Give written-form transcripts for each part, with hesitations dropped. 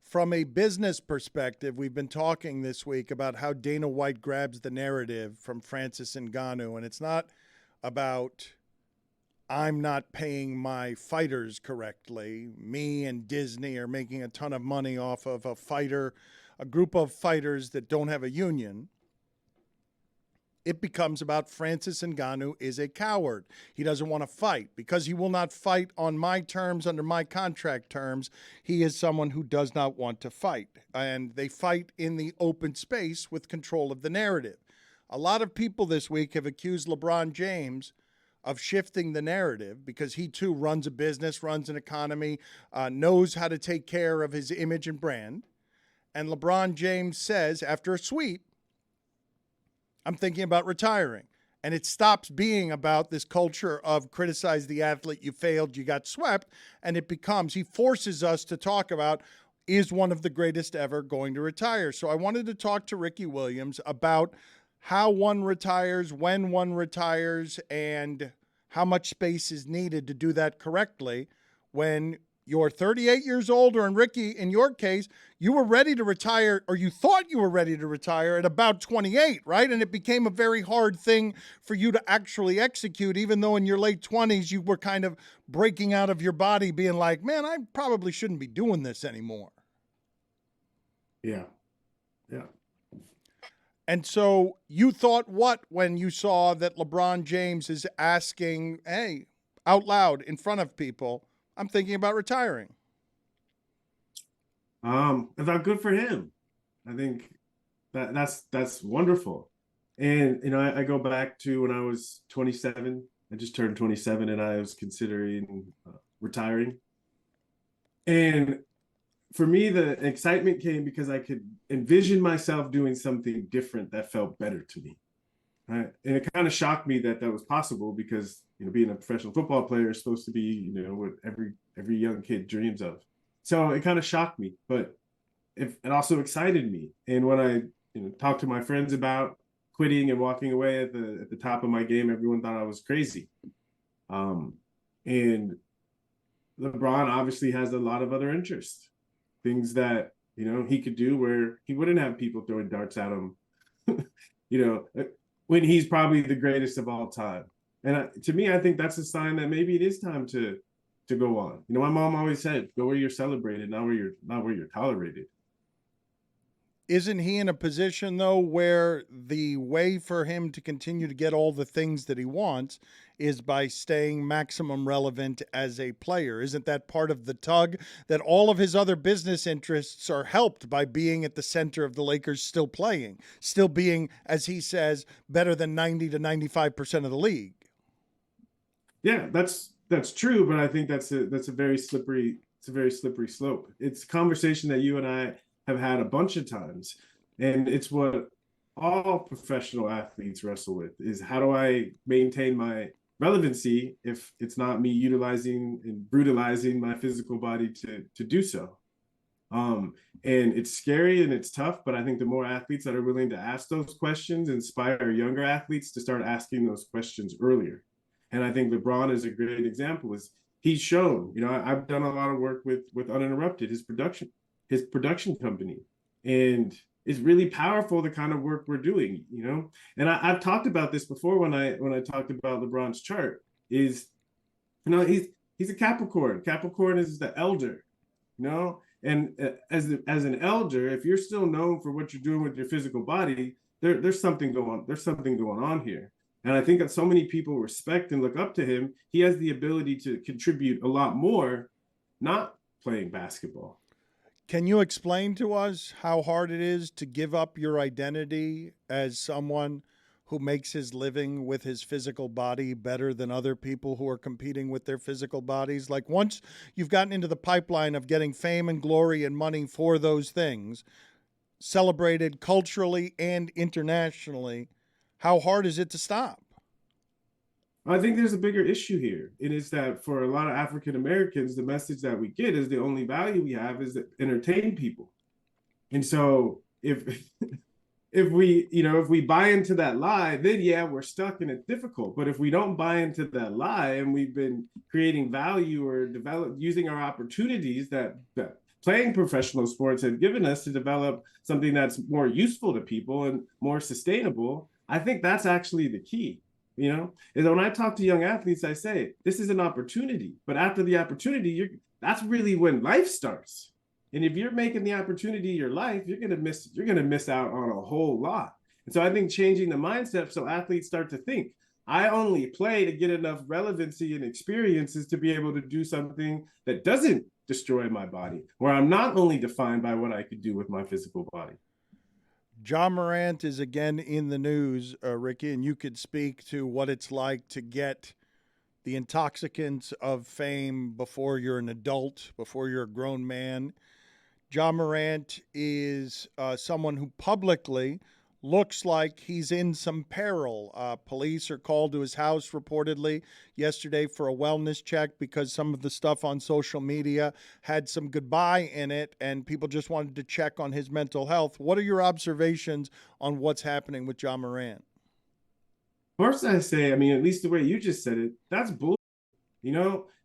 From a business perspective, we've been talking this week about how Dana White grabs the narrative from Francis Ngannou, and it's not about I'm not paying my fighters correctly. Me and Disney are making a ton of money off of a group of fighters that don't have a union. It becomes about Francis Ngannou is a coward. He doesn't want to fight because he will not fight on my terms, under my contract terms. He is someone who does not want to fight. And they fight in the open space with control of the narrative. A lot of people this week have accused LeBron James of shifting the narrative because he too runs a business, runs an economy, knows how to take care of his image and brand. And LeBron James says after a sweep, I'm thinking about retiring. And it stops being about this culture of criticize the athlete, you failed, you got swept. And it becomes, he forces us to talk about, is one of the greatest ever going to retire? So I wanted to talk to Ricky Williams about how one retires, when one retires, and how much space is needed to do that correctly when you're 38 years old, or in Ricky, in your case, you were ready to retire, or you thought you were ready to retire at about 28, right? And it became a very hard thing for you to actually execute, even though in your late 20s, you were kind of breaking out of your body, being like, man, I probably shouldn't be doing this anymore. Yeah. And so you thought what when you saw that LeBron James is asking, hey, out loud in front of people, I'm thinking about retiring? I thought good for him. I think that's wonderful. And, I go back to when I was 27. I just turned 27 and I was considering retiring. And for me, the excitement came because I could envision myself doing something different that felt better to me. Right? And it kind of shocked me that was possible because, being a professional football player is supposed to be, what every young kid dreams of. So it kind of shocked me, but it also excited me. And when I, talked to my friends about quitting and walking away at the top of my game, everyone thought I was crazy. And LeBron obviously has a lot of other interests, things that, he could do where he wouldn't have people throwing darts at him, when he's probably the greatest of all time. And to me, I think that's a sign that maybe it is time to go on. My mom always said, go where you're celebrated, not where you're tolerated. Isn't he in a position, though, where the way for him to continue to get all the things that he wants is by staying maximum relevant as a player? Isn't that part of the tug, that all of his other business interests are helped by being at the center of the Lakers still playing, still being, as he says, better than 90 to 95% of the league? Yeah, that's true, but I think that's a very slippery slope. It's a conversation that you and I have had a bunch of times, and it's what all professional athletes wrestle with, is how do I maintain my relevancy if it's not me utilizing and brutalizing my physical body to do so. And it's scary and it's tough, but I think the more athletes that are willing to ask those questions inspire younger athletes to start asking those questions earlier. And I think LeBron is a great example. Is he's shown, I've done a lot of work with Uninterrupted, his production company, and it's really powerful, the kind of work we're doing, And I've talked about this before when I talked about LeBron's chart. Is, he's a Capricorn. Capricorn is the elder, and as an elder, if you're still known for what you're doing with your physical body, there's something going on here. And I think that so many people respect and look up to him. He has the ability to contribute a lot more, not playing basketball. Can you explain to us how hard it is to give up your identity as someone who makes his living with his physical body better than other people who are competing with their physical bodies? Like, once you've gotten into the pipeline of getting fame and glory and money for those things, celebrated culturally and internationally, how hard is it to stop? I think there's a bigger issue here. It is that for a lot of African Americans, the message that we get is the only value we have is to entertain people. And so if we buy into that lie, then yeah, we're stuck and it's difficult. But if we don't buy into that lie and we've been creating value or using our opportunities that playing professional sports have given us to develop something that's more useful to people and more sustainable, I think that's actually the key. And when I talk to young athletes, I say this is an opportunity, but after the opportunity, that's really when life starts. And if you're making the opportunity your life, you're gonna miss out on a whole lot. And so I think changing the mindset so athletes start to think, I only play to get enough relevancy and experiences to be able to do something that doesn't destroy my body, where I'm not only defined by what I could do with my physical body. Ja Morant is again in the news, Ricky, and you could speak to what it's like to get the intoxicants of fame before you're an adult, before you're a grown man. Ja Morant is someone who publicly looks like he's in some peril. Police are called to his house reportedly yesterday for a wellness check because some of the stuff on social media had some goodbye in it, and people just wanted to check on his mental health. What are your observations on what's happening with Ja Morant? First, I say, at least the way you just said it, that's bull.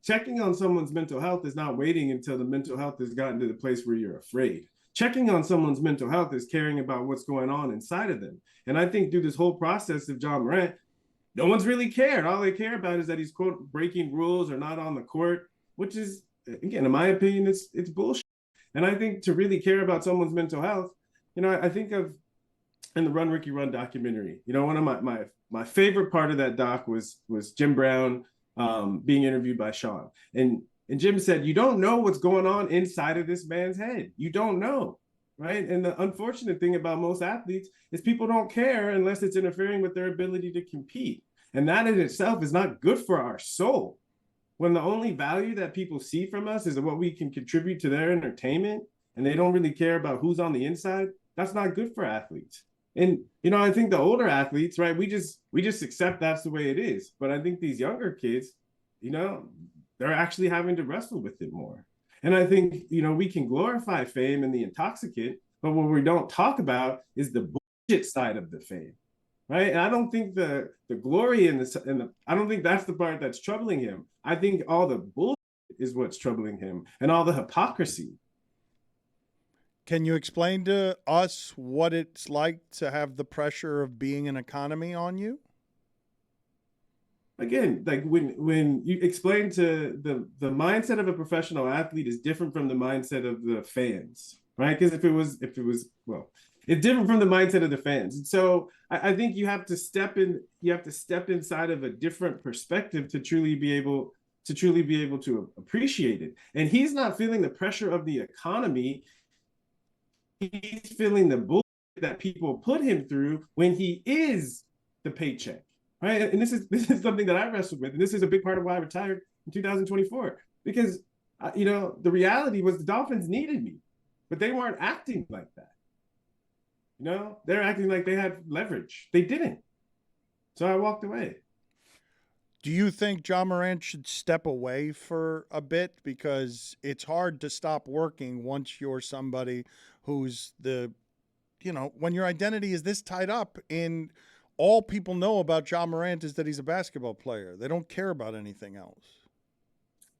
Checking on someone's mental health is not waiting until the mental health has gotten to the place where you're afraid. Checking on someone's mental health is caring about what's going on inside of them. And I think through this whole process of Ja Morant, no one's really cared. All they care about is that he's, quote, breaking rules or not on the court, which is, again, in my opinion, it's bullshit. And I think to really care about someone's mental health, I think of in the Run Ricky Run documentary, one of my favorite part of that doc was Jim Brown being interviewed by Sean. And Jim said, you don't know what's going on inside of this man's head. You don't know, right? And the unfortunate thing about most athletes is people don't care unless it's interfering with their ability to compete. And that in itself is not good for our soul. When the only value that people see from us is what we can contribute to their entertainment, and they don't really care about who's on the inside, that's not good for athletes. And, I think the older athletes, right, we just accept that's the way it is. But I think these younger kids, they're actually having to wrestle with it more. And I think, we can glorify fame and the intoxicant, but what we don't talk about is the bullshit side of the fame, right? And I don't think the glory I don't think that's the part that's troubling him. I think all the bullshit is what's troubling him and all the hypocrisy. Can you explain to us what it's like to have the pressure of being an economy on you? Again, like when you explain to the mindset of a professional athlete is different from the mindset of the fans, right? Because if it was it's different from the mindset of the fans. And so I think you have to step inside of a different perspective to truly be able to appreciate it. And he's not feeling the pressure of the economy. He's feeling the bullshit that people put him through when he is the paycheck. Right. And this is something that I wrestled with. And this is a big part of why I retired in 2024, because, the reality was the Dolphins needed me, but they weren't acting like that. They're acting like they had leverage. They didn't. So I walked away. Do you think Ja Morant should step away for a bit? Because it's hard to stop working once you're somebody who's when your identity is this tied up in all people know about Ja Morant is that he's a basketball player. They don't care about anything else.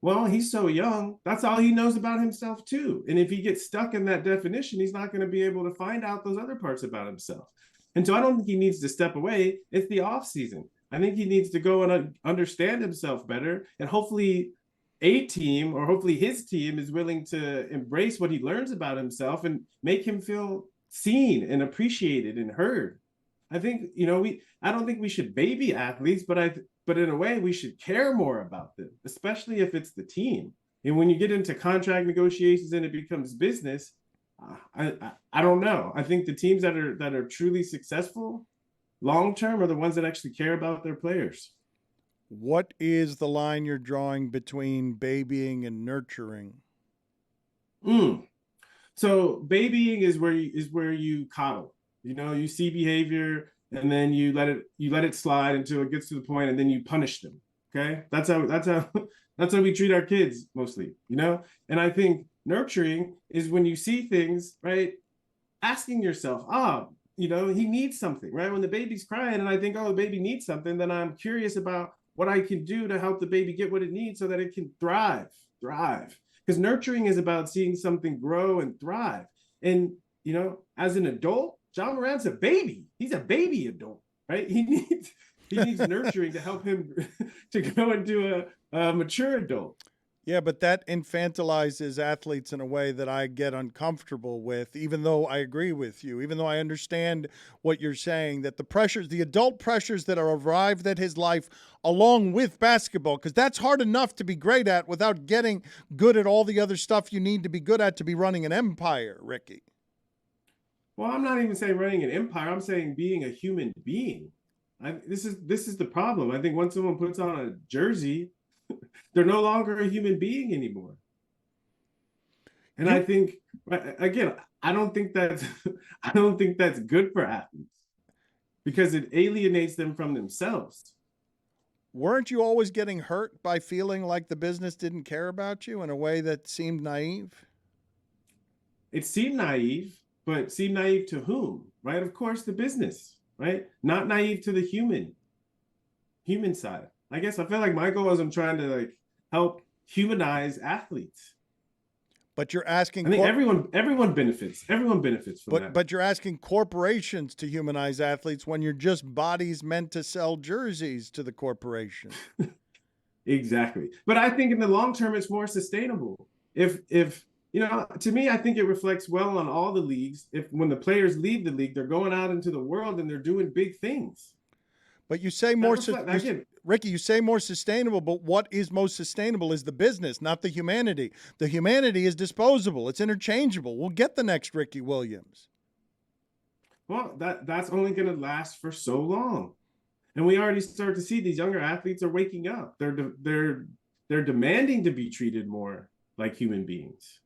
Well, he's so young. That's all he knows about himself, too. And if he gets stuck in that definition, he's not going to be able to find out those other parts about himself. And so I don't think he needs to step away. It's the off season. I think he needs to go and understand himself better. And hopefully hopefully his team is willing to embrace what he learns about himself and make him feel seen and appreciated and heard. I think, I don't think we should baby athletes, but in a way we should care more about them, especially if it's the team. And when you get into contract negotiations and it becomes business, I don't know. I think the teams that are truly successful long-term are the ones that actually care about their players. What is the line you're drawing between babying and nurturing? So babying is where you coddle. You see behavior and then you let it slide until it gets to the point, and then you punish them. Okay, that's how we treat our kids mostly. And I think nurturing is when you see things, right, asking yourself, he needs something, right? When the baby's crying and I think, the baby needs something, then I'm curious about what I can do to help the baby get what it needs so that it can thrive. because nurturing is about seeing something grow and thrive. And, you know, as an adult, Ja Morant's a baby. He's a baby adult, right? He needs nurturing to help him to go into a mature adult. Yeah, but that infantilizes athletes in a way that I get uncomfortable with, even though I agree with you, even though I understand what you're saying, that the pressures, the adult pressures that are arrived at his life along with basketball, because that's hard enough to be great at without getting good at all the other stuff you need to be good at to be running an empire, Ricky. Well, I'm not even saying running an empire. I'm saying being a human being. This is the problem. I think once someone puts on a jersey, they're no longer a human being anymore. And I think, again, I don't think that's good for athletes because it alienates them from themselves. Weren't you always getting hurt by feeling like the business didn't care about you in a way that seemed naive? It seemed naive, but seemed naive to whom, right? Of course, the business, right? Not naive to the human side. I guess I feel like my goal is I'm trying to like help humanize athletes. But you're asking, I think everyone benefits. Everyone benefits from that. But you're asking corporations to humanize athletes when you're just bodies meant to sell jerseys to the corporation. Exactly. But I think in the long term, it's more sustainable. If you know, to me, I think it reflects well on all the leagues. If when the players leave the league, they're going out into the world and they're doing big things. But you say more, Ricky, you say more sustainable, but what is most sustainable is the business, not the humanity. The humanity is disposable. It's interchangeable. We'll get the next Ricky Williams. Well, that's only going to last for so long. And we already start to see these younger athletes are waking up. They're demanding to be treated more like human beings.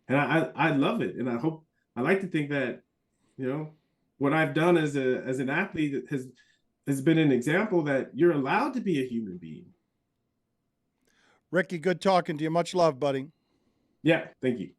And I love it. And I like to think that, you know, what I've done as an athlete has been an example that you're allowed to be a human being. Ricky, good talking to you. Much love, buddy. Yeah, thank you.